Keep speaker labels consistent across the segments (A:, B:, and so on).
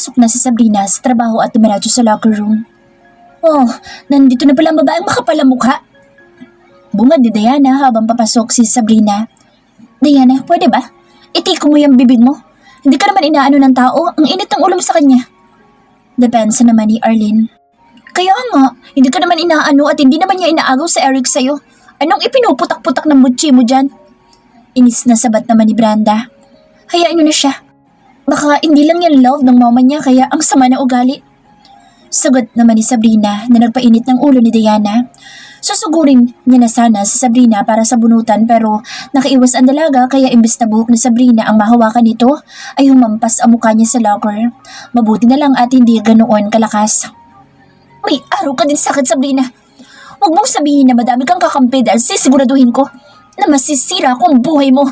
A: Pumasok na si Sabrina sa trabaho at dumiretso sa locker room. Oh, nandito na pala ang babaeng makapal ang mukha. Bungad ni Diana habang papasok si Sabrina. Diana, pwede ba? Itiko mo yung bibig mo. Hindi ka naman inaano ng tao, ang init ng ulo mo sa kanya. Depensa naman ni Arlene. Kaya nga, hindi ka naman inaano at hindi naman niya inaagaw sa Eric sa'yo. Anong ipinuputak-putak ng mutsi mo dyan? Inis na sabat naman ni Branda. Hayaan nyo na siya. Baka hindi lang yan love ng mama niya kaya ang sama na ugali. Sagot naman ni Sabrina na nagpainit ng ulo ni Diana. Susugurin niya na sana si Sabrina para sa bunutan pero nakaiwas ang dalaga kaya imbes na buhok ni Sabrina ang mahawakan nito ay humampas ang mukha niya sa locker. Mabuti na lang at hindi ganoon kalakas. May araw ka din sa akin, Sabrina. Huwag mong sabihin na madami kang kakampi dahil sisiguraduhin ko na masisira ko ang buhay mo.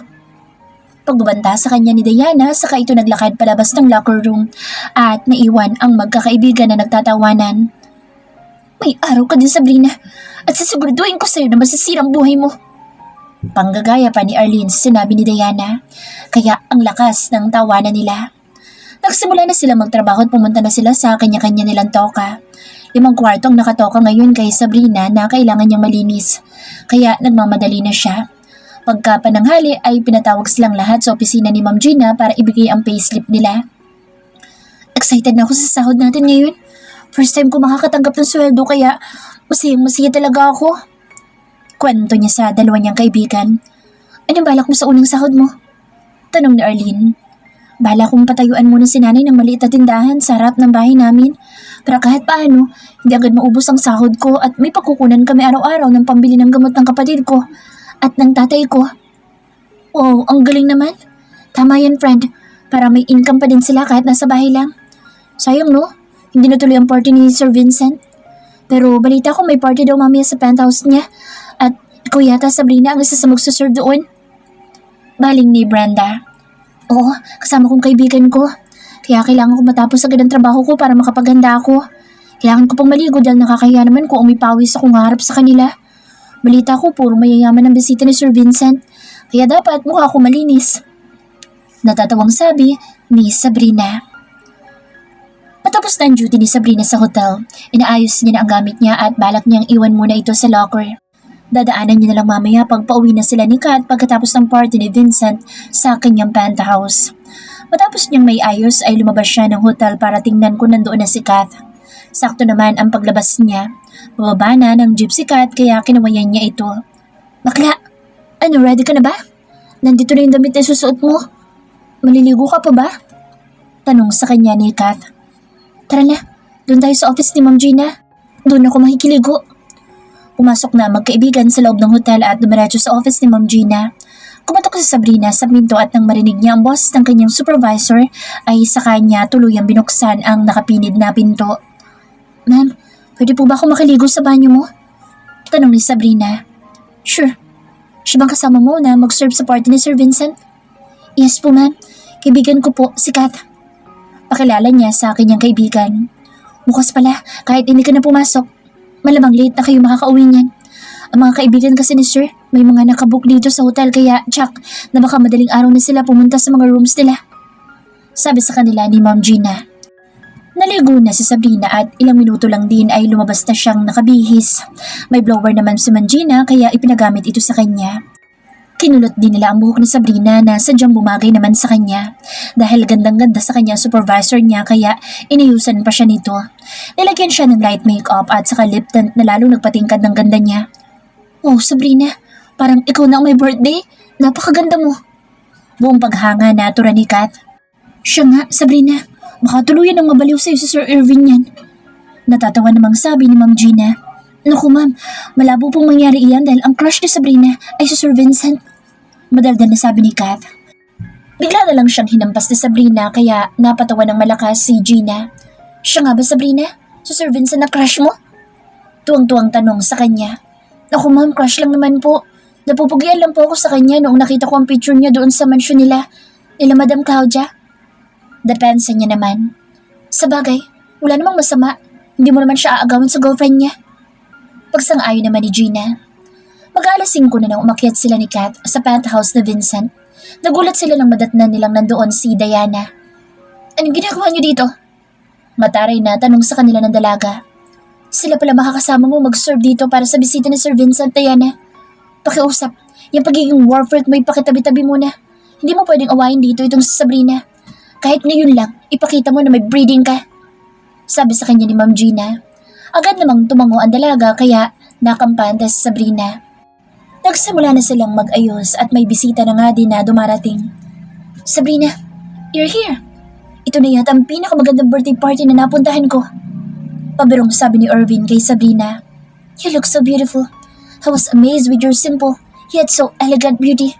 A: Pagbabanta sa kanya ni Diana, saka ito naglakad palabas ng locker room at naiwan ang magkakaibigan na nagtatawanan. May araw ka din, Sabrina, at sisiguraduhin ko sa'yo na masisira ang buhay mo. Panggagaya pa ni Arlene sa sinabi ni Diana, kaya ang lakas ng tawanan nila. Nagsimula na sila magtrabaho at pumunta na sila sa kanya-kanya nilang toka. 5 kwarto ang nakatoka ngayon kay Sabrina na kailangan niyang malinis, kaya nagmamadali na siya. Pagka pananghali ay pinatawag silang lahat sa opisina ni Ma'am Gina para ibigay ang payslip nila. Excited na ako sa sahod natin ngayon. First time ko makakatanggap ng sweldo kaya masayang-masaya talaga ako. Kwento niya sa dalawa niyang kaibigan. Anong balak mo sa unang sahod mo? Tanong ni Arlene. Balak kong patayuan muna si nanay ng maliit na tindahan sa harap ng bahay namin. Para kahit paano, hindi agad maubos ang sahod ko at may pagkukunan kami araw-araw ng pambili ng gamot ng kapatid ko at ng tatay ko. Wow, ang galing naman. Tama yan, friend. Para may income pa din sila kahit nasa bahay lang. Sayang, no? Hindi natuloy ang party ni Sir Vincent. Pero balita ko may party daw mamaya sa penthouse niya. At ikaw yata, Sabrina, ang isa sa magsuserve doon. Baling ni Brenda. Oo, kasama kong kaibigan ko. Kaya kailangan ko matapos agad ang trabaho ko para makapaghanda ako. Kailangan ko pang maligo dahil nakakahiya naman kung umipawis akong harap sa kanila. Balita ko puro mayayaman ang bisita ni Sir Vincent, kaya dapat mukha ako malinis. Natatawang sabi ni Sabrina. Matapos na ang duty ni Sabrina sa hotel, inaayos niya na ang gamit niya at balak niyang iwan muna ito sa locker. Dadaanan niya na lang mamaya pag pauwi na sila ni Kat pagkatapos ng party ni Vincent sa kanyang penthouse. Matapos niyang may ayos ay lumabas siya ng hotel para tingnan kung nandoon na si Kat. Sakto naman ang paglabas niya. Bababa na ng jeep si Kat kaya kinawayan niya ito. Bakla, ano, ready ka na ba? Nandito na yung damit na susuot mo. Maliligo ka pa ba? Tanong sa kanya ni Kat. Tara na, doon tayo sa office ni Ma'am Gina. Doon ako makikiligo. Pumasok na magkaibigan sa loob ng hotel at dumiretso sa office ni Ma'am Gina. Kumatok si Sabrina sa pinto at nang marinig niya ang boss ng kanyang supervisor ay sa kanya tuluyang binuksan ang nakapinid na pinto. Ma'am, pwede po ba ako makaligo sa banyo mo? Tanong ni Sabrina. Sure. Siya bang kasama mo na mag-serve sa party ni Sir Vincent? Yes po, ma'am. Kaibigan ko po, si Kat. Pakilala niya sa kanyang kaibigan. Bukas pala, kahit hindi ka na pumasok. Malamang late na kayo makakauwi niyan. Ang mga kaibigan kasi ni Sir, may mga nakabook dito sa hotel kaya check na baka madaling araw na sila pumunta sa mga rooms nila. Sabi sa kanila ni Ma'am Gina. Naligo na si Sabrina at ilang minuto lang din ay lumabas na siyang nakabihis. May blower naman si Ma'am Gina kaya ipinagamit ito sa kanya. Kinulot din nila ang buhok ni Sabrina na sadyang bumagay naman sa kanya. Dahil gandang-ganda sa kanyang supervisor niya kaya inayusan pa siya nito. Nilagyan siya ng light makeup at saka lip tint na lalong nagpatingkad ng ganda niya. Oh, Sabrina, parang ikaw na ang may birthday. Napakaganda mo. Buong paghanga na tura ni Kat. Siya nga, Sabrina. Baka tuluyan ang mabaliw sa'yo si Sir Irvin yan. Natatawa namang sabi ni Ma'am Gina. Naku ma'am, malabo pong mangyari iyan dahil ang crush ni Sabrina ay si Sir Vincent. Madaldal na sabi ni Kat. Bigla na lang siyang hinampas ni Sabrina kaya napatawa ng malakas si Gina. Siya nga ba, Sabrina? Si Sir Vincent na crush mo? Tuwang-tuwang tanong sa kanya. Naku ma'am, crush lang naman po. Napupugian lang po ako sa kanya noong nakita ko ang picture niya doon sa mansyon nila Madam Claudia. Depensa niya naman. Sa bagay, wala namang masama. Hindi mo naman siya aagawin sa girlfriend niya. Pagsang-ayon naman ni Gina. Mag-aalas 5 na nang umakyat sila ni Kat sa penthouse na Vincent. Nagulat sila nang madatnan nilang nandoon si Diana. Anong ginagawa niyo dito? Mataray na tanong sa kanila ng dalaga. Sila pala makakasama mo mag-serve dito para sa bisita ni Sir Vincent, Diana. Pakiusap, yung pagiging warfort mo ipakitabi-tabi muna. Hindi mo pwedeng awayin dito itong si Sabrina. Kahit ngayon lang, ipakita mo na may breeding ka. Sabi sa kanya ni Ma'am Gina. Agad namang tumango ang dalaga kaya nakampante si Sabrina. Nagsimula na silang mag-ayos at may bisita na nga din na dumarating. Sabrina, you're here. Ito na yata ang pinakamagandang birthday party na napuntahan ko. Pabirong sabi ni Irvin kay Sabrina. You look so beautiful. I was amazed with your simple, yet so elegant beauty.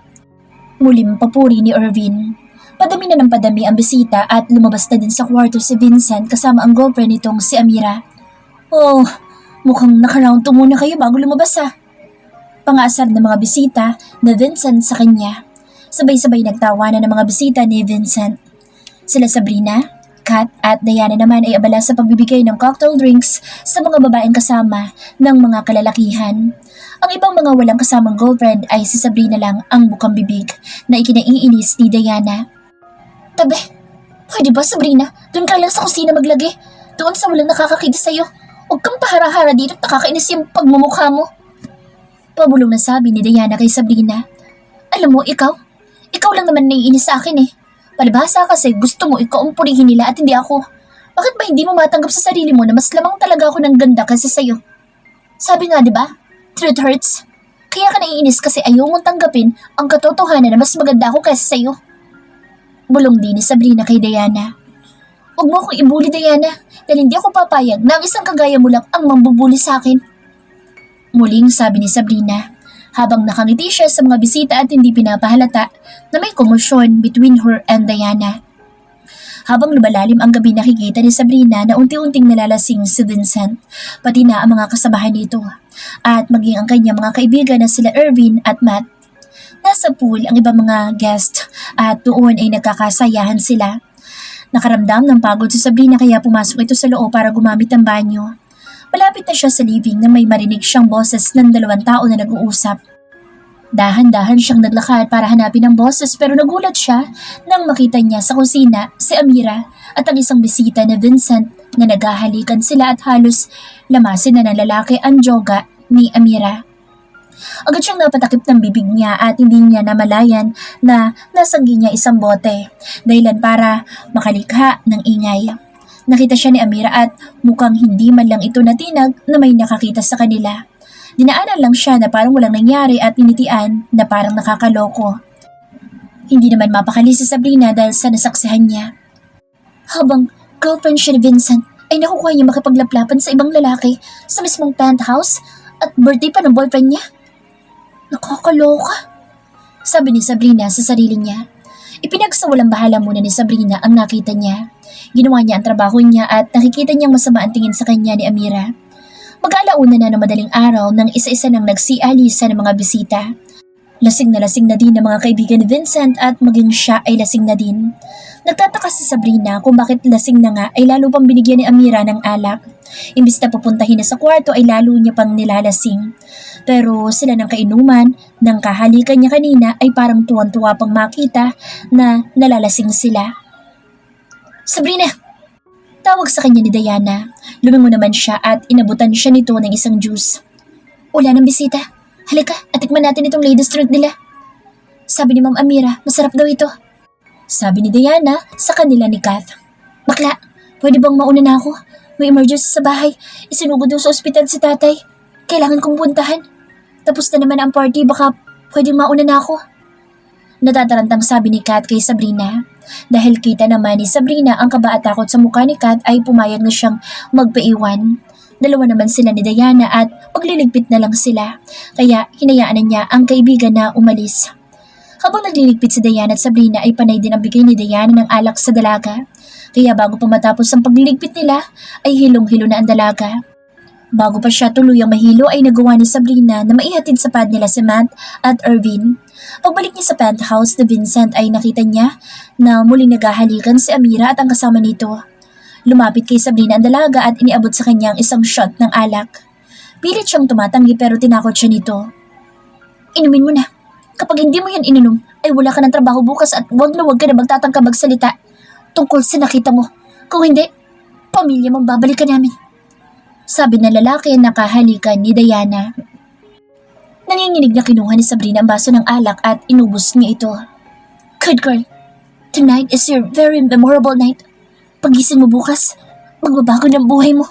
A: Muling papuri ni Irvin. Padami na ng padami ang bisita at lumabas na din sa kwarto si Vincent kasama ang girlfriend nitong si Amira. Oh, mukhang naka-round 2 muna kayo bago lumabas ah. Pangasar ng mga bisita na Vincent sa kanya. Sabay-sabay nagtawanan ng mga bisita ni Vincent. Sila Sabrina, Kat at Diana naman ay abala sa pagbibigay ng cocktail drinks sa mga babaeng kasama ng mga kalalakihan. Ang ibang mga walang kasamang girlfriend ay si Sabrina lang ang bukang bibig na ikinaiinis ni Diana. Tabi, pwede ba Sabrina? Doon ka lang sa kusina maglagi. Doon sa walang nakakakita sa'yo. Huwag kang pahara-hara dito at nakakainis yung pagmumukha mo. Pabulong na sabi ni Diana kay Sabrina. Alam mo, ikaw lang naman naiinis sa akin eh. Palibhasa kasi gusto mo ikaw ang purihin nila at hindi ako. Bakit ba hindi mo matanggap sa sarili mo na mas lamang talaga ako ng ganda kasi sa'yo? Sabi nga diba, truth hurts. Kaya ka naiinis kasi ayaw mong tanggapin ang katotohanan na mas maganda ako kaysa sa'yo. Bulong din ni Sabrina kay Diana. Huwag mo akong ibuli Diana dahil hindi ako papayag na ang isang kagaya mo lang ang mambubuli sa akin. Muling sabi ni Sabrina habang nakangiti siya sa mga bisita at hindi pinapahalata na may komosyon between her and Diana. Habang lumalalim ang gabi nakikita ni Sabrina na unti-unting nalalasing si Vincent, pati na ang mga kasabahan nito at maging ang kanyang mga kaibigan na sila Irvin at Matt. Nasa pool ang ibang mga guest at doon ay nagkakasayahan sila. Nakaramdam ng pagod si Sabrina kaya pumasok ito sa loob para gumamit ng banyo. Malapit na siya sa living nang may marinig siyang boses ng 2 tao na nag-uusap. Dahan-dahan siyang naglakad para hanapin ang boses pero nagulat siya nang makita niya sa kusina si Amira at ang isang bisita na Vincent na naghahalikan sila at halos lamasin na ng lalaki ang joga ni Amira. Agad siyang napatakip ng bibig niya at hindi niya namalayan na nasanggi niya isang bote dahilan para makalikha ng ingay. Nakita siya ni Amira at mukhang hindi man lang ito natinag na may nakakita sa kanila. Dinaanan lang siya na parang walang nangyari at initian na parang nakakaloko. Hindi naman mapakali si Sabrina dahil sa nasaksihan niya. Habang girlfriend siya ni Vincent ay nakukuha niya makipaglaplapan sa ibang lalaki sa mismong penthouse at birthday pa ng boyfriend niya. Nakakaloka, sabi ni Sabrina sa sarili niya. Ipinagsawalang bahala muna ni Sabrina ang nakita niya. Ginawa niya ang trabaho niya at nakikita niyang masama ang tingin sa kanya ni Amira. Mag-alauna na ng madaling araw nang isa-isa nang nagsialisa ng mga bisita. Lasing na din ng mga kaibigan ni Vincent at maging siya ay lasing na din. Nagtataka si Sabrina kung bakit lasing na nga ay lalo pang binigyan ni Amira ng alak. Imbis na pupuntahin na sa kwarto ay lalo niya pang nilalasing. Pero sila ng kainuman, nang kahalikan niya kanina ay parang tuwan-tuwa pang makita na nalalasing sila. Sabrina! Tawag sa kanya ni Diana. Lumingon naman siya at inabutan siya nito ng isang juice. Wala ng bisita. Halika at tikman natin itong latest drink nila. Sabi ni Ma'am Amira, masarap daw ito. Sabi ni Diana sa kanila ni Kath. Bakla, pwede bang mauna na ako? May emergency sa bahay. Isinugod daw sa ospital si tatay. Kailangan kong puntahan. Tapos na naman ang party, baka pwedeng mauna na ako. Natatarantang sabi ni Kat kay Sabrina. Dahil kita naman ni Sabrina ang kaba at takot sa mukha ni Kat ay pumayag na siyang magpaiwan. Dalawa naman sila ni Diana at pagliligpit na lang sila. Kaya hinayaan na niya ang kaibigan na umalis. Habang nagliligpit si Diana at Sabrina ay panay din ang bigay ni Diana ng alak sa dalaga. Kaya bago pa matapos ang pagliligpit nila ay hilong-hilo na ang dalaga. Bago pa siya tuluyang mahilo ay nagawa ni Sabrina na maihatid sa pad nila si Matt at Irvin. Pagbalik niya sa penthouse na Vincent ay nakita niya na muling naghahalikan si Amira at ang kasama nito. Lumapit kay Sabrina ang dalaga at iniabot sa kanya ang isang shot ng alak. Pilit siyang tumatanggi pero tinakot siya nito. Inumin mo na. Kapag hindi mo yan ininom ay wala ka ng trabaho bukas at wag na wag ka na magtatangka magsalita tungkol sa nakita mo. Kung hindi, Pamilya mong babalikan namin. Sabi ng lalaki na kahalikan ni Diana. Nanginginig na kinuha ni Sabrina ang baso ng alak at inubos niya ito. Good girl. Tonight is your very memorable night. Pagising mo bukas, magbabago ng buhay mo.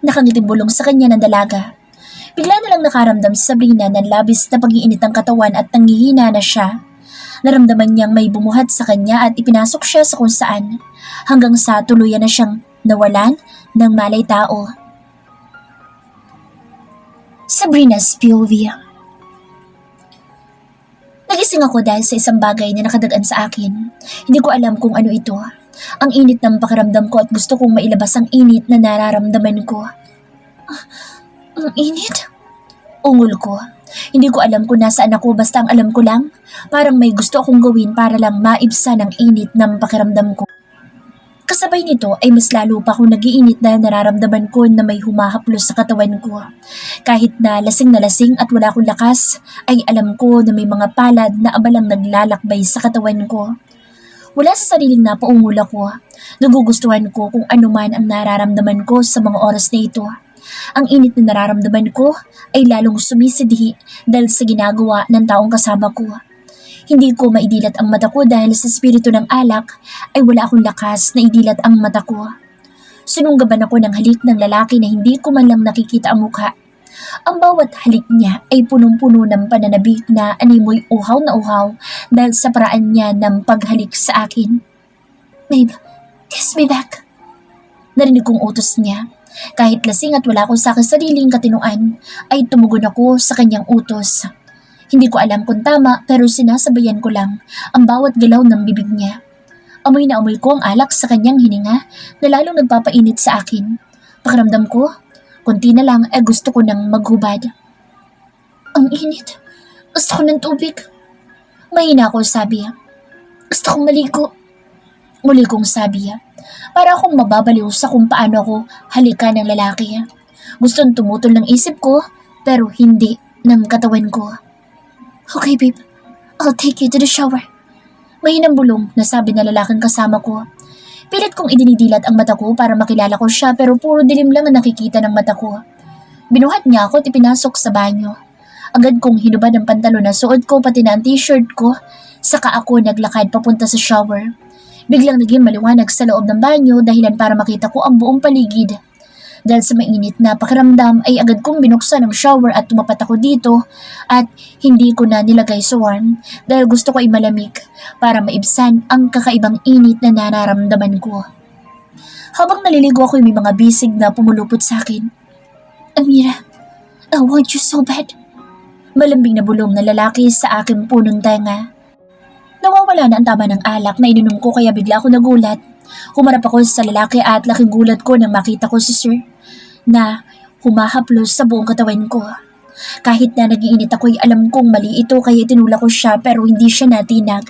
A: Nakangiting bulong sa kanya ng dalaga. Bigla na lang nakaramdam si Sabrina ng labis na pag-iinit ng katawan at nangihina na siya. Naramdaman niyang may bumuhat sa kanya at ipinasok siya sa kung saan, hanggang sa tuluyan na siyang nawalan ng malay tao. Sabrina's POV. Nagising ako dahil sa isang bagay na nakadagan sa akin. Hindi ko alam kung ano ito. Ang init ng pakiramdam ko at gusto kong mailabas ang init na nararamdaman ko. Ang init? Ungol ko. Hindi ko alam kung nasaan ako basta ang alam ko lang. Parang may gusto akong gawin para lang maibsan ang init ng pakiramdam ko. Kasabay nito ay mas lalo pa akong nag-iinit dahil nararamdaman ko na may humahaplos sa katawan ko. Kahit na lasing at wala akong lakas, ay alam ko na may mga palad na abalang naglalakbay sa katawan ko. Wala sa sariling napaungol ako. Nagugustuhan ko kung ano man ang nararamdaman ko sa mga oras na ito. Ang init na nararamdaman ko ay lalong sumisidhi dahil sa ginagawa ng taong kasama ko. Hindi ko maidilat ang mata ko dahil sa espiritu ng alak ay wala akong lakas na idilat ang mata ko. Sinunggaban ako ng halik ng lalaki na hindi ko man lang nakikita ang mukha. Ang bawat halik niya ay punong-puno ng pananabik na animoy uhaw na uhaw dahil sa paraan niya ng paghalik sa akin. Babe, kiss me back. Narinig kong utos niya. Kahit lasing at wala ko sa aking sariling katinuan, ay tumugon ako sa kanyang utos. Hindi ko alam kung tama pero sinasabayan ko lang ang bawat galaw ng bibig niya. Amoy na amoy ko ang alak sa kanyang hininga na lalong nagpapainit sa akin. Pakiramdam ko, konti na lang ay gusto ko nang maghubad. Ang init. Gusto ko ng tubig. Mahina ako sabi. Gusto kong maligo. Muli kong sabi. Para akong mababaliw sa kung paano ako halikan ng lalaki. Gustong tumutol ng isip ko pero hindi ng katawan ko. Okay babe, I'll take you to the shower. Mahinang bulong na sabi na lalaking kasama ko. Pilit kong idinidilat ang mata ko para makilala ko siya pero puro dilim lang ang nakikita ng mata ko. Binuhat niya ako at ipinasok sa banyo. Agad kong hinubad ang pantalon na suot ko pati na ang t-shirt ko, saka ako naglakad papunta sa shower. Biglang naging maliwanag sa loob ng banyo dahilan para makita ko ang buong paligid. Dahil sa mainit na pakiramdam ay agad kong binuksan ang shower at tumapat ako dito at hindi ko na nilagay sa warm dahil gusto ko ay malamig para maibsan ang kakaibang init na nararamdaman ko. Habang naliligo ako may mga bisig na pumulupot sa akin. Amira, I want you so bad. Malambing na bulong na lalaki sa aking punong tenga. Nawawala na ang tama ng alak na ininom ko kaya bigla ako nagulat. Humarap ako sa lalaki at laking gulat ko nang makita ko si Sir na humahaplos sa buong katawan ko. Kahit na nag-iinit ako ay alam kong mali ito kaya tinulak ko siya pero hindi siya natinag.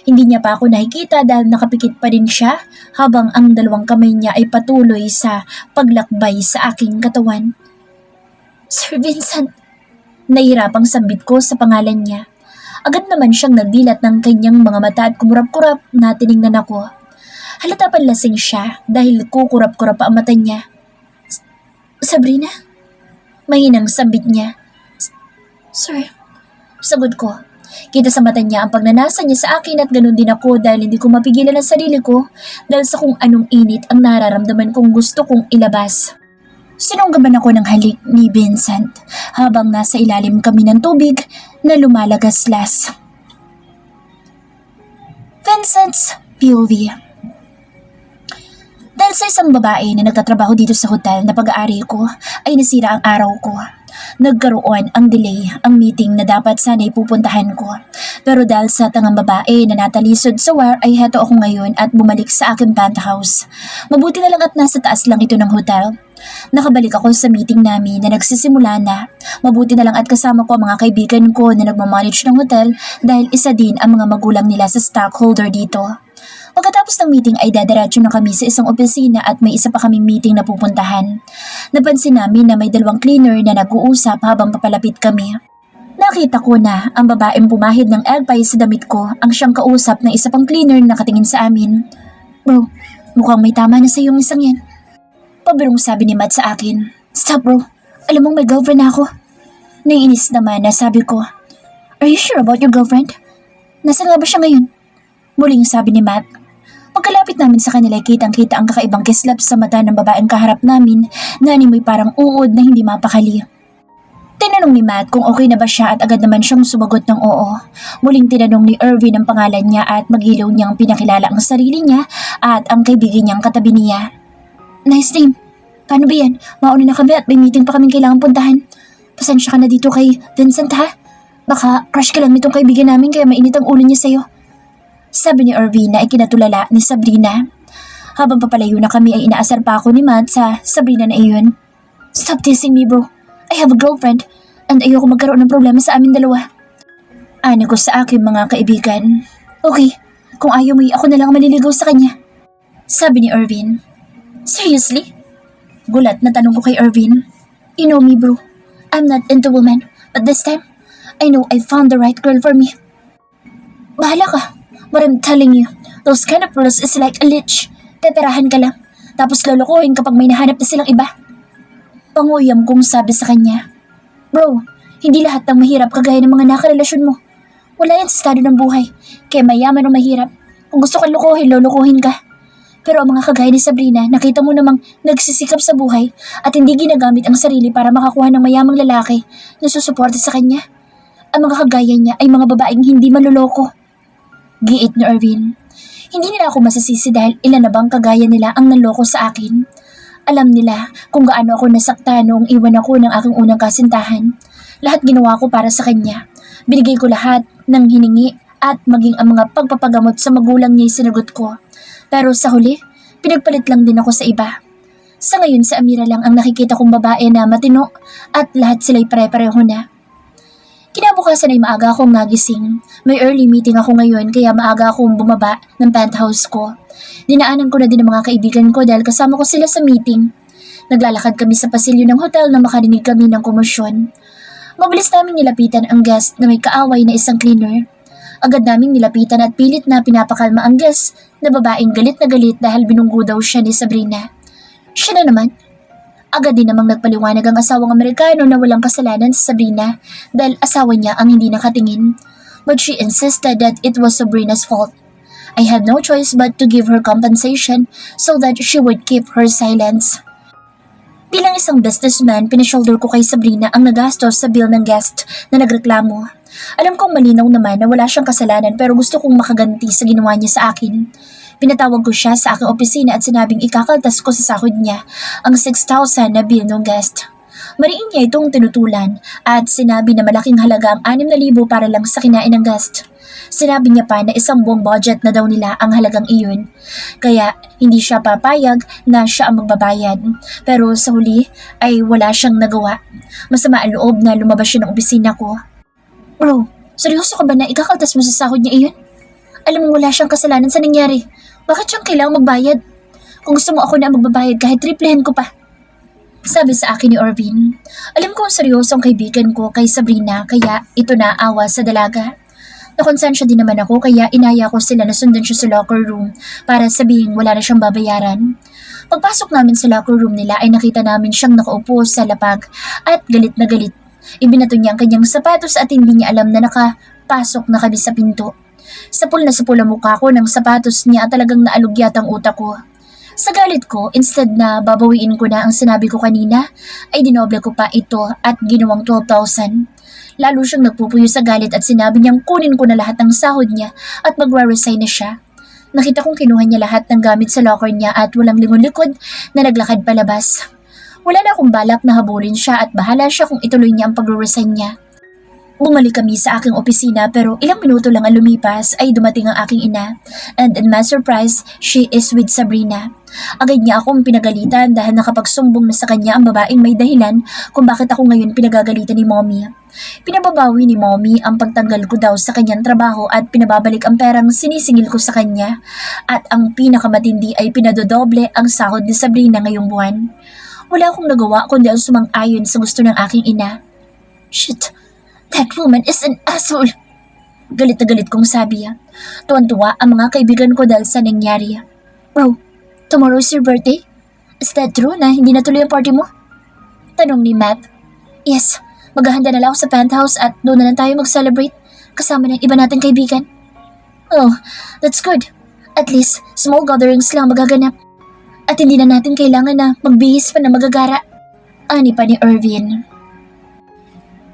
A: Hindi niya pa ako nakikita dahil nakapikit pa rin siya habang ang dalawang kamay niya ay patuloy sa paglakbay sa aking katawan. Sir Vincent, nahihirapang sambit ko sa pangalan niya. Agad naman siyang nagdilat ng kanyang mga mata at kumurap-kurap na tiningnan ako. Halata panlasing siya dahil kukurap-kurap ang mata niya. Sabrina? Mahinang sambit niya. Sir, sagot ko. Kita sa mata niya ang pagnanasa niya sa akin at ganun din ako dahil hindi ko mapigilan ang sarili ko dahil sa kung anong init ang nararamdaman kong gusto kong ilabas. Sinunggaban ako ng halik ni Vincent habang nasa ilalim kami ng tubig na lumalagaslas. Vincent's POV. Dahil sa isang babae na nagtatrabaho dito sa hotel na pag-aari ko ay nasira ang araw ko. Nagkaroon ang delay ang meeting na dapat sana'y pupuntahan ko. Pero dahil sa tangang babae na natalisod sa war ay heto ako ngayon at bumalik sa aking penthouse. Mabuti na lang at nasa taas lang ito ng hotel. Nakabalik ako sa meeting namin na nagsisimula na. Mabuti na lang at kasama ko ang mga kaibigan ko na nagmamanage ng hotel dahil isa din ang mga magulang nila sa stockholder dito. Pagkatapos ng meeting ay dadiretso na kami sa isang opisina at may isa pa kaming meeting na pupuntahan. Napansin namin na may dalawang cleaner na nag-uusap habang papalapit kami. Nakita ko na ang babaeng pumahid ng egg pie sa damit ko ang siyang kausap ng isa pang cleaner na nakatingin sa amin. Bro, Mukhang may tama na sa yung isang yan. Pabirong sabi ni Matt sa akin. Stop bro, alam mong may girlfriend na ako. Naiinis naman na sabi ko. Are you sure about your girlfriend? Nasaan nga ba siya ngayon? Muling sabi ni Matt. Pagkalapit namin sa kanila, kitang-kita ang kakaibang kislap sa mata ng babaeng kaharap namin na animoy parang uod na hindi mapakali. Tinanong ni Matt kung okay na ba siya at agad naman siyang sumagot ng oo. Muling tinanong ni Irvin ang pangalan niya at magilaw niyang pinakilala ang sarili niya at ang kaibigan niyang katabi niya. Nice name. Paano ba yan? Mauna na kami at may meeting pa kaming kailangan puntahan. Pasensya ka na dito kay Vincent ha? Baka crush ka lang nitong kaibigan namin kaya mainit ang ulo niya sa'yo. Sabi ni Irvin na ikinatulala ni Sabrina. Habang papalayo na kami ay inaasar pa ako ni Matt sa Sabrina na iyon. Stop teasing me bro. I have a girlfriend and ayoko magkaroon ng problema sa amin dalawa. Ani ko sa aking mga kaibigan. Okay, kung ayaw mo ako na lang maliligaw sa kanya. Sabi ni Irvin. Seriously? Gulat na tanong ko kay Irvin. You know me bro. I'm not into women, but this time, I know I found the right girl for me. Bahala ka. But I'm telling you, those kind of girls is like a leech. Peperahan ka lang, tapos lolokohin kapag may nahanap na silang iba. Panguyam kong sabi sa kanya. Bro, hindi lahat ng mahirap kagaya ng mga nakarelasyon mo. Wala yan sa estado ng buhay, kaya mayaman o mahirap. Kung gusto kang lokohin, lolokohin ka. Pero ang mga kagaya ni Sabrina, nakita mo namang nagsisikap sa buhay at hindi ginagamit ang sarili para makakuha ng mayamang lalaki na susuporta sa kanya. Ang mga kagaya niya ay mga babaeng hindi maluloko. Giit ni Irvin. Hindi nila ako masasisi dahil ilan na bang kagaya nila ang nanloko sa akin. Alam nila kung gaano ako nasakta noong iwan ako ng aking unang kasintahan. Lahat ginawa ko para sa kanya. Binigay ko lahat ng hiningi at maging ang mga pagpapagamot sa magulang niya sinagot ko. Pero sa huli, pinagpalit lang din ako sa iba. Sa ngayon sa Amira lang ang nakikita kong babae na matino at lahat sila'y pare-pareho na. Kinabukasan ay maaga akong nagising. May early meeting ako ngayon kaya maaga akong bumaba ng penthouse ko. Dinaanan ko na din ang mga kaibigan ko dahil kasama ko sila sa meeting. Naglalakad kami sa pasilyo ng hotel na makarinig kami ng komosyon. Mabilis naming nilapitan ang guest na may kaaway na isang cleaner. Agad naming nilapitan at pilit na pinapakalma ang guest na babaeng galit na galit dahil binunggo daw siya ni Sabrina. Siya na naman. Agad din namang nagpaliwanag ang asawang Amerikano na walang kasalanan sa Sabrina dahil asawa niya ang hindi nakatingin. But she insisted that it was Sabrina's fault. I had no choice but to give her compensation so that she would keep her silence. Bilang isang businessman, pinashoulder ko kay Sabrina ang nagastos sa bill ng guest na nagreklamo. Alam kong malinaw naman na wala siyang kasalanan pero gusto kong makaganti sa ginawa niya sa akin. Pinatawag ko siya sa aking opisina at sinabing ikakaltas ko sa sahod niya ang 6,000 na bill ng guest. Mariin niya itong tinutulan at sinabi na malaking halaga ang 6,000 para lang sa kinain ng guest. Sinabi niya pa na isang buong budget na daw nila ang halagang iyon. Kaya hindi siya papayag na siya ang magbabayad. Pero sa huli ay wala siyang nagawa. Masama ang loob na lumabas siya ng opisina ko. Bro, seryoso ka ba na ikakaltas mo sa sahod niya iyon? Alam mo wala siyang kasalanan sa nangyari. Bakit siyang kailangang magbayad? Kung gusto mo ako na magbabayad kahit triplehin ko pa. Sabi sa akin ni Irvin. Alam ko ang seryosong kaibigan ko kay Sabrina kaya ito na awa sa dalaga. Nakonsensya din naman ako kaya inaya ko sila na sundan siya sa locker room para sabihin wala na siyang babayaran. Pagpasok namin sa locker room nila ay nakita namin siyang nakaupo sa lapag at galit na galit. Ibinato niya ang kanyang sapatos at hindi niya alam na nakapasok na kami sa pinto. Sapul na sapul ang mukha ko ng sapatos niya at talagang naalugyat ang utak ko. Sa galit ko, instead na babawiin ko na ang sinabi ko kanina, ay dinoble ko pa ito at ginawang 12,000. Lalo siyang nagpupuyo sa galit at sinabi niyang kunin ko na lahat ng sahod niya at magre-resign na siya. Nakita kong kinuha niya lahat ng gamit sa locker niya at walang lingon-likod na naglakad palabas. Wala na akong balak na habulin siya at bahala siya kung ituloy niya ang pagre-resign niya. Bumalik kami sa aking opisina pero ilang minuto lang ang lumipas ay dumating ang aking ina. And in my surprise, she is with Sabrina. Agad niya akong pinagalitan dahil nakapagsumbong na sa kanya ang babaeng may dahilan kung bakit ako ngayon pinagagalitan ni Mommy. Pinababawi ni Mommy ang pagtanggal ko daw sa kanyang trabaho at pinababalik ang perang sinisingil ko sa kanya. At ang pinakamatindi ay pinadodoble ang sahod ni Sabrina ngayong buwan. Wala akong nagawa kundi ang sumang-ayon sa gusto ng aking ina. Shit! That woman is an asshole! Galit na galit kong sabi. Tuwan-tuwa ang mga kaibigan ko dahil sa nangyari. Bro, Tomorrow is your birthday? Is that true na hindi natuloy ang party mo? Tanong ni Matt. Yes, maghahanda na lang ako sa penthouse at doon na lang tayo mag-celebrate kasama ng iba nating kaibigan. Oh, that's good. At least, small gatherings lang magaganap. At hindi na natin kailangan na magbihis pa na magagara. Ani pa ni Irvin.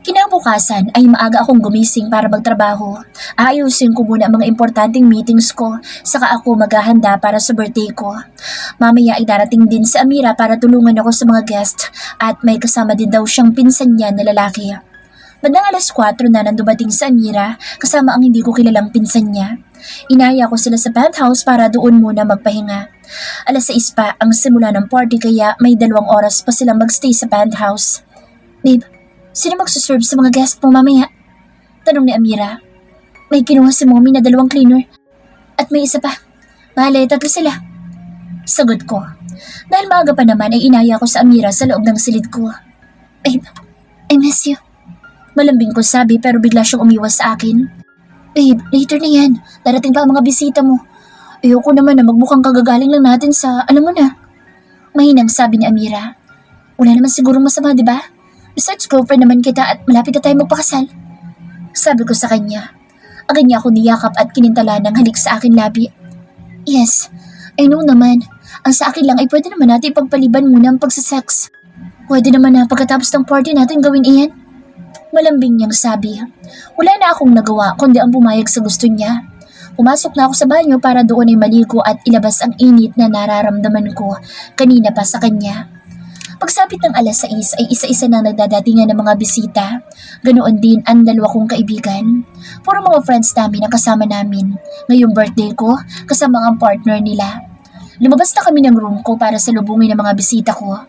A: Kinabukasan ay maaga akong gumising para magtrabaho. Ayusin ko muna ang mga importanteng meetings ko, saka ako maghahanda para sa birthday ko. Mamaya ay darating din si Amira para tulungan ako sa mga guest at may kasama din daw siyang pinsan niya na lalaki. Bandang 4:00 na nang dumating si Amira kasama ang hindi ko kilalang pinsan niya. Inaya ko sila sa penthouse para doon muna magpahinga. 6:00 pa ang simula ng party kaya may 2 oras pa silang magstay sa penthouse. Babe, sino magsuserve sa mga guest mo mamaya? Tanong ni Amira. May kinuha si Mommy na 2 cleaner. At may isa pa. Bale, 3 sila. Sagot ko. Dahil maaga pa naman ay inaya ko sa Amira sa loob ng silid ko. Babe, I miss you. Malambing ko sabi pero bigla siyang umiwas sa akin. Babe, later na yan. Darating pa ang mga bisita mo. Ayoko naman na magmukhang kagagaling lang natin sa, alam mo na. Mahinang sabi ni Amira. Wala naman sigurong masama, di ba? Besides, girlfriend naman kita at malapit na tayo magpakasal. Sabi ko sa kanya. Agad niya ako niyakap at kinintala ng halik sa akin labi. Yes, I know naman. Ang sa akin lang ay pwede naman natin ipagpaliban muna ang pagsasex. Pwede naman na pagkatapos ng party natin gawin iyan. Malambing niyang sabi. Wala na akong nagawa kundi ang pumayag sa gusto niya. Pumasok na ako sa banyo para doon ay maligo at ilabas ang init na nararamdaman ko kanina pa sa kanya. Pagsapit ng 6:00 ay isa-isa na nagdadatingan ng mga bisita. Ganoon din ang 2 kong kaibigan. Puro mga friends namin ang kasama namin. Ngayong birthday ko, kasama ang partner nila. Lumabas na kami ng room ko para salubungin ang mga bisita ko.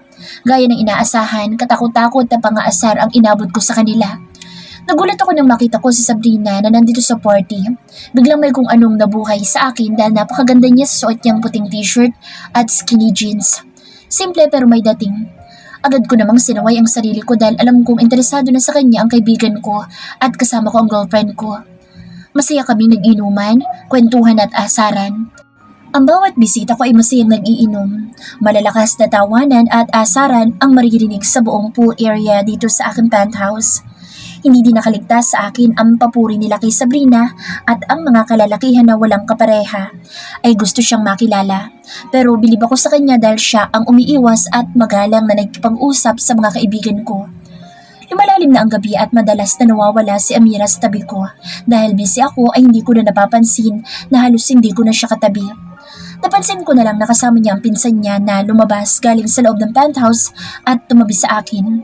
A: Gaya ng inaasahan, katakot-takot na pangaasar ang inabot ko sa kanila. Nagulat ako nang makita ko si Sabrina na nandito sa party. Biglang may kung anong nabuhay sa akin dahil napakaganda niya sa suot niyang puting t-shirt at skinny jeans. Simple pero may dating. Agad ko namang sinaway ang sarili ko dahil alam kong interesado na sa kanya ang kaibigan ko at kasama ko ang girlfriend ko. Masaya kaming nag-inuman, kwentuhan at asaran. Ang bawat bisita ko ay masayang nag-iinom. Malalakas na tawanan at asaran ang maririnig sa buong pool area dito sa aking penthouse. Hindi din nakaligtas sa akin ang papuri nila kay Sabrina at ang mga kalalakihan na walang kapareha ay gusto siyang makilala. Pero bilib ako sa kanya dahil siya ang umiiwas at magalang na nagkipag-usap sa mga kaibigan ko. Lumalalim na ang gabi at madalas na nawawala si Amira sa tabi ko. Dahil busy ako ay hindi ko na napapansin na halos hindi ko na siya katabi. Napansin ko na lang nakasama niya ang pinsan niya na lumabas galing sa loob ng penthouse at tumabi sa akin.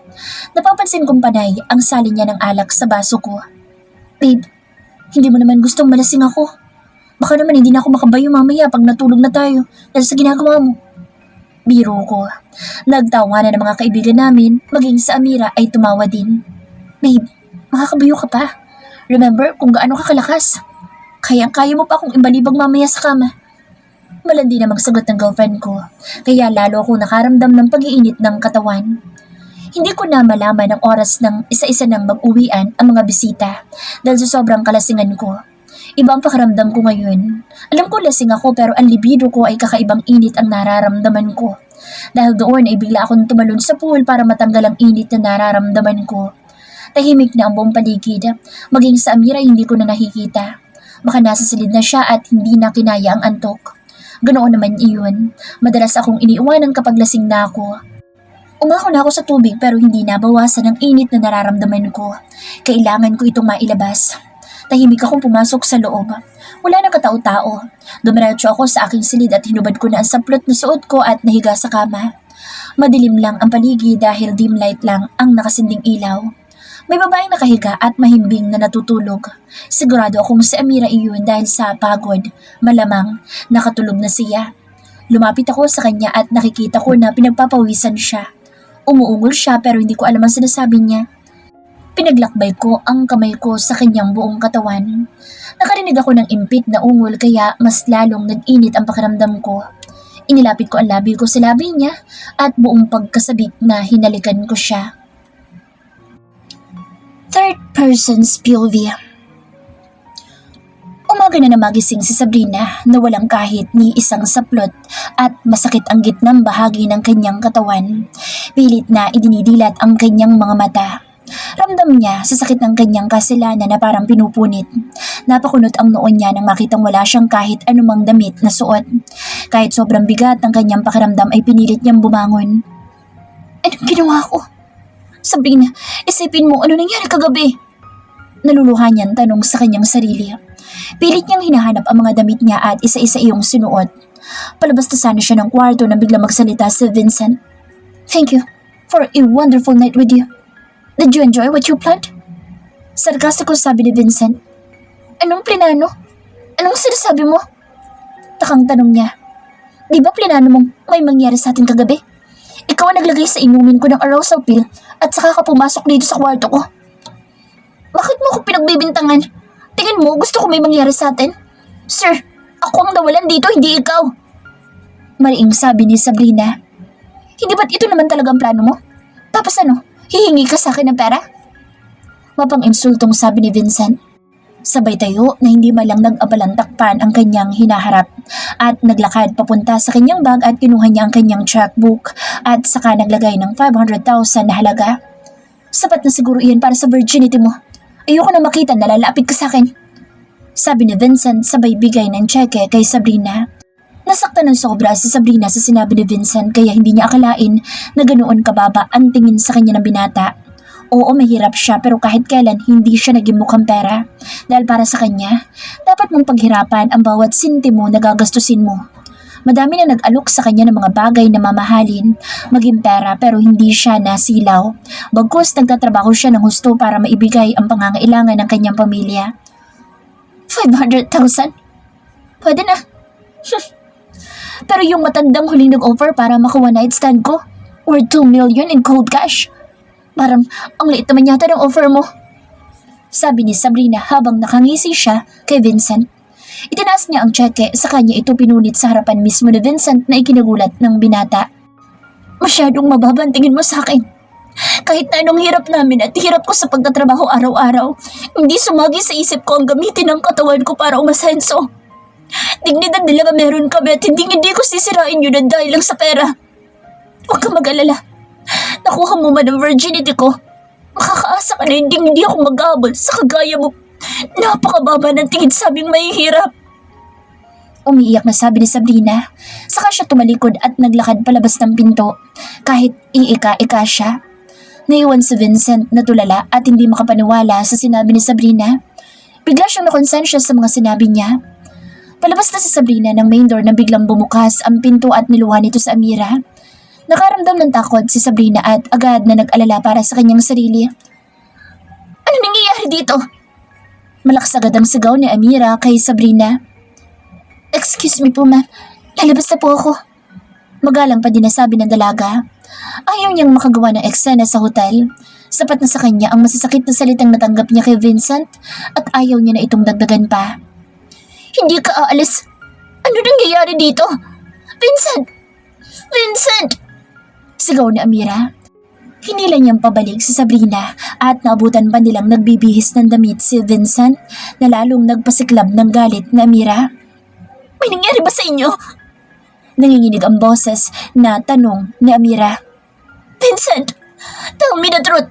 A: Napapansin kong panay ang sali niya ng alak sa baso ko. Babe, hindi mo naman gustong malasing ako. Baka naman hindi na ako makabayo mamaya pag natulog na tayo dahil sa ginagawa mo. Biro ko. Nagtawa na ng mga kaibigan namin, maging sa Amira ay tumawa din. Babe, makakabayo ka pa. Remember kung gaano ka kalakas. Kaya mo pa akong imbalibag mamaya sa kama. Malandi namang sagot ng girlfriend ko, kaya lalo akong nakaramdam ng pag-iinit ng katawan. Hindi ko na malaman ang oras ng isa-isa nang mag-uwian ang mga bisita dahil sa sobrang kalasingan ko. Iba ang pakaramdam ko ngayon. Alam ko lasing ako pero ang libido ko ay kakaibang init ang nararamdaman ko. Dahil doon ay bigla akong tumalon sa pool para matanggal ang init na nararamdaman ko. Tahimik na ang buong paligid, maging sa Amira hindi ko na nakikita. Baka nasa silid na siya at hindi na kinaya ang antok. Ganoon naman iyon. Madalas akong iniiwanan kapag lasing na ako. Umahon na ako sa tubig pero hindi nabawasan ang init na nararamdaman ko. Kailangan ko itong mailabas. Tahimik akong pumasok sa loob. Wala nang katao-tao. Dumiretso ako sa aking silid at hinubad ko na ang saplot na suot ko at nahiga sa kama. Madilim lang ang paligid dahil dim light lang ang nakasinding ilaw. May babaeng nakahiga at mahimbing na natutulog. Sigurado akong si Amira iyon dahil sa pagod. Malamang nakatulog na siya. Lumapit ako sa kanya at nakikita ko na pinagpapawisan siya. Umuungol siya pero hindi ko alam ang sinasabi niya. Pinaglakbay ko ang kamay ko sa kanyang buong katawan. Nakarinig ako ng impit na ungol kaya mas lalong nag-init ang pakiramdam ko. Inilapit ko ang labi ko sa labi niya at buong pagkasabik na hinalikan ko siya. Third person's POV. Umaga na magising si Sabrina na walang kahit ni isang saplot at masakit ang gitnang bahagi ng kanyang katawan. Pilit na idinidilat ang kanyang mga mata. Ramdam niya sa sakit ng kanyang kasalanan na parang pinupunit. Napakunot ang noon niya nang makitang wala siyang kahit anumang damit na suot. Kahit sobrang bigat ng kanyang pakiramdam ay pinilit niyang bumangon. Anong ginawa ko? Sabrina, isipin mo ano nangyari kagabi? Naluluha niyang tanong sa kanyang sarili. Pilit niyang hinahanap ang mga damit niya at isa-isa iyong sinuot. Palabas na sana siya ng kwarto nang biglang magsalita si Vincent. Thank you for a wonderful night with you. Did you enjoy what you planned? Sarkastiko sabi ni Vincent. Anong plinano? Anong sinasabi mo? Takang tanong niya. Di ba plinano mong may mangyari sa atin kagabi? Ikaw ang naglagay sa inumin ko ng arousal pill at saka ka pumasok dito sa kwarto ko. Bakit mo ako pinagbibintangan? Tingin mo gusto ko may mangyari sa atin? Sir, ako ang nawalan dito, hindi ikaw. Mariing sabi ni Sabrina. Hindi ba't ito naman talagang plano mo? Tapos ano, hihingi ka sa akin ng pera? Mapang insultong sabi ni Vincent. Sabay tayo na hindi malang nag-abalang takpan ang kanyang hinaharap at naglakad papunta sa kanyang bag at kinuha niya ang kanyang checkbook at saka naglagay ng 500,000 na halaga. Sapat na siguro iyan para sa virginity mo. Ayoko na makita na lalapit ka sa akin. Sabi ni Vincent sabay bigay ng tseke kay Sabrina. Nasaktan ng sobra si Sabrina sa sinabi ni Vincent kaya hindi niya akalain na ganoon kababa ang tingin sa kanya ng binata. Oo, mahirap siya pero kahit kailan hindi siya naging mukhang pera. Dahil para sa kanya, dapat mong paghirapan ang bawat sintimo na gagastusin mo. Madami na nag-alok sa kanya ng mga bagay na mamahalin, maging pera pero hindi siya nasilaw. Bagkus nagtatrabaho siya ng husto para maibigay ang pangangailangan ng kanyang pamilya. 500,000? Pwede na. Pero yung matandang huling nag-offer para makuha night stand ko, worth 2 million in cold cash. Parang ang liit naman yata ng offer mo. Sabi ni Sabrina habang nakangisi siya kay Vincent. Itinaas niya ang tseke sa kanya ito pinunit sa harapan mismo ni Vincent na ikinagulat ng binata. Masyadong mababa ang tingin mo sa akin. Kahit na anong hirap namin at hirap ko sa pagtatrabaho araw-araw, hindi sumagi sa isip ko ang gamitin ng katawan ko para umasenso. Dignidad nila nga meron kami at hindi ko sisirain yun dahil lang sa pera. Huwag ka mag-alala. Nakuha mo man ang virginity ko. Makakaasa ka na hindi ako mag-aabol sa kagaya mo. Napakababa ng tingin sabing mahihirap. Umiiyak na sabi ni Sabrina. Saka siya tumalikod at naglakad palabas ng pinto. Kahit iika-ika siya. Naiwan si Vincent na tulala at hindi makapaniwala sa sinabi ni Sabrina. Bigla siyang nakonsensya sa mga sinabi niya. Palabas na si Sabrina ng main door na biglang bumukas ang pinto at niluha nito sa Amira. Nakaramdam ng takot si Sabrina at agad na nag-alala para sa kanyang sarili. Ano nangyayari dito? Malakas agad ang sigaw ni Amira kay Sabrina. Excuse me po ma'am, lalabas na po ako. Magalang pa din nasabi ng dalaga. Ayaw niyang makagawa ng eksena sa hotel. Sapat na sa kanya ang masasakit na salitang natanggap niya kay Vincent at ayaw niya na itong dagdagan pa. Hindi ka aalis. Ano nangyayari dito? Vincent! Vincent! Sigaw ni Amira. Hinila niyang pabalik si Sabrina at naabutan pa nilang nagbibihis ng damit si Vincent na lalong nagpasiklab ng galit na Amira. May nangyari ba sa inyo? Nanginginig ang boses na tanong ni Amira. Vincent! Tell me the truth!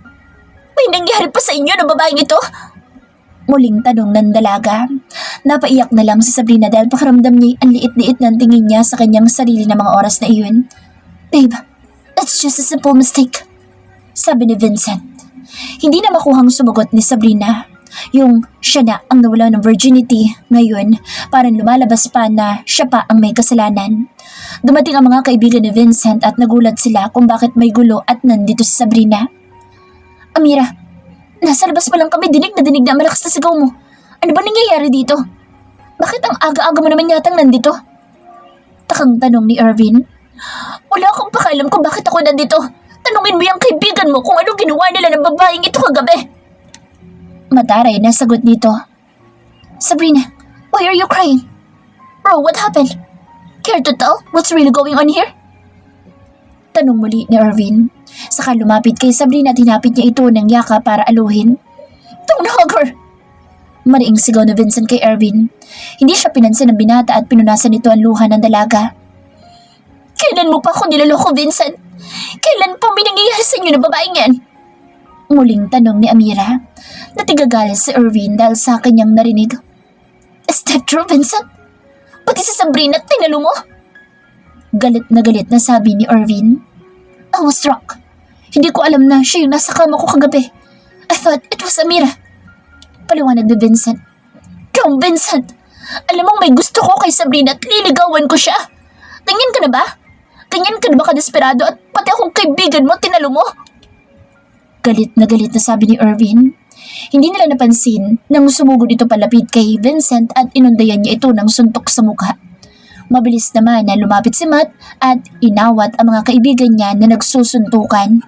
A: May nangyari pa sa inyo na babaeng ito? Muling tanong ng dalaga. Napaiyak na lang si Sabrina dahil pakaramdam niya ang liit-liit ng tingin niya sa kanyang sarili na mga oras na iyon. Babe, that's just a simple mistake. Sabi ni Vincent. Hindi na makuhang sumagot ni Sabrina. Yung siya na ang nawala ng virginity ngayon parang lumalabas pa na siya pa ang may kasalanan. Dumating ang mga kaibigan ni Vincent at nagulat sila kung bakit may gulo at nandito si Sabrina. Amira, nasa labas pa lang kami dinig na malakas na sigaw mo. Ano ba nangyayari dito? Bakit ang aga-aga mo naman yatang nandito? Takang tanong ni Irvin. Wala akong pakialam kung bakit ako nandito. Tanungin mo yung kaibigan mo kung ano ginawa nila ng babaeng ito kagabi. Mataray na sagot nito. Sabrina, why are you crying? Bro, what happened? Care to tell what's really going on here? Tanong muli ni Irvin. Saka lumapit kay Sabrina at hinapit niya ito ng yaka para aluhin. Don't hug her! Mariing sigaw na Vincent kay Erwin. Hindi siya pinansin ng binata at pinunasan nito ang luha ng dalaga. Kailan mo pa ako niloloko, Vincent? Kailan pa may nangyayari sa inyo na babaeng yan? Muling tanong ni Amira. Natigagalit si Erwin dahil sa kanyang narinig. Is that true, Vincent? Pati si Sabrina tinalo mo? Galit na sabi ni Erwin. I was drunk. Hindi ko alam na siya yung nasa kama ko kagabi. I thought it was Amira. Paliwanag ni Vincent. Ikaw, Vincent! Alam mong may gusto ko kay Sabrina at liligawan ko siya. Ganyan ka na ba? Ganyan ka na ba kadesperado at pati akong kaibigan mo tinalo mo? Galit na sabi ni Erwin. Hindi nila napansin nang sumugod ito palapit kay Vincent at inundayan niya ito ng suntok sa mukha. Mabilis naman na lumapit si Matt at inawat ang mga kaibigan niya na nagsusuntukan.